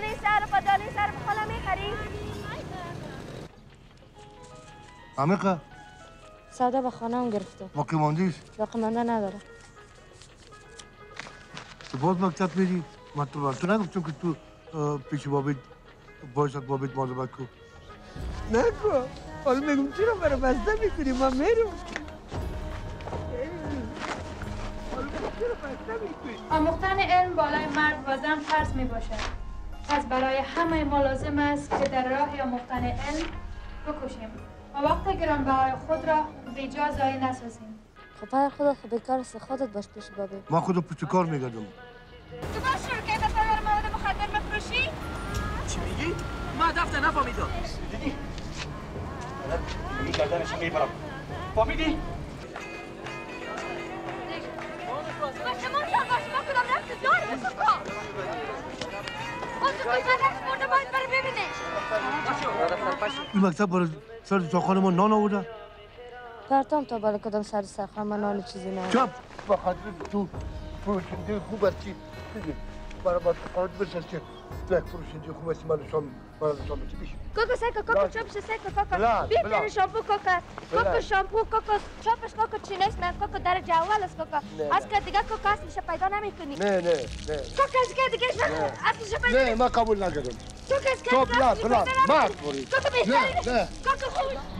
دانه سر با دانه سر بخوالا میخری؟ عمیقه سودا به خانه هم گرفته. باقی ماندیست؟ باقی مانده نداره. تو باز مکتب میری؟ من تو نگفتم که تو پیش بابیت باشد بابیت مواظبت کن. نکن. حالا میگم چرا برای بسته میکنی؟ من میرم. آموختن علم بالای مرد و زن فرض می باشد. پس برای همه ما لازم است که در راه آموختن علم بکوشیم و وقت گرانبهای خود را بیجا ضایع نسازیم. خب پدر خودت خب بیکار است، خودت باش پیش بابی. من خودم پشت کار میگردم. تو باز شروع که بفرار مواد مخدر بفروشی؟ چی میگی؟ ما دفتر نفهمیدم. دیدی؟ این گردنش میبرم. فهمیدی؟ باشه ما کدام رفت دار بسکا. تو قدرش مرده باید برای ببینه. این مکتب برای سر ساخان ما نان آورده؟ پرتام تا بالا کدام سر سرخان من نان چیزی نه. چپ بخاطر تو فروشنده خوب هستی دیگه برای باید قرد برسست که یک فروشنده خوب هستی من شام بچی بیش کوکو سیکو کوکو چوبش سیکو کوکو بیتر شامپو کوکو شامپو کوکو چوبش کوکو چینست من کوکو در جوال است کوکو از که دیگه کوکو اصلش پیدا نمیکنی. نه کوکو از که دیگه اصلش پیدا نه من قبول نکردم. کوکو از که بلند ما کوکو بهتره کوکو خوب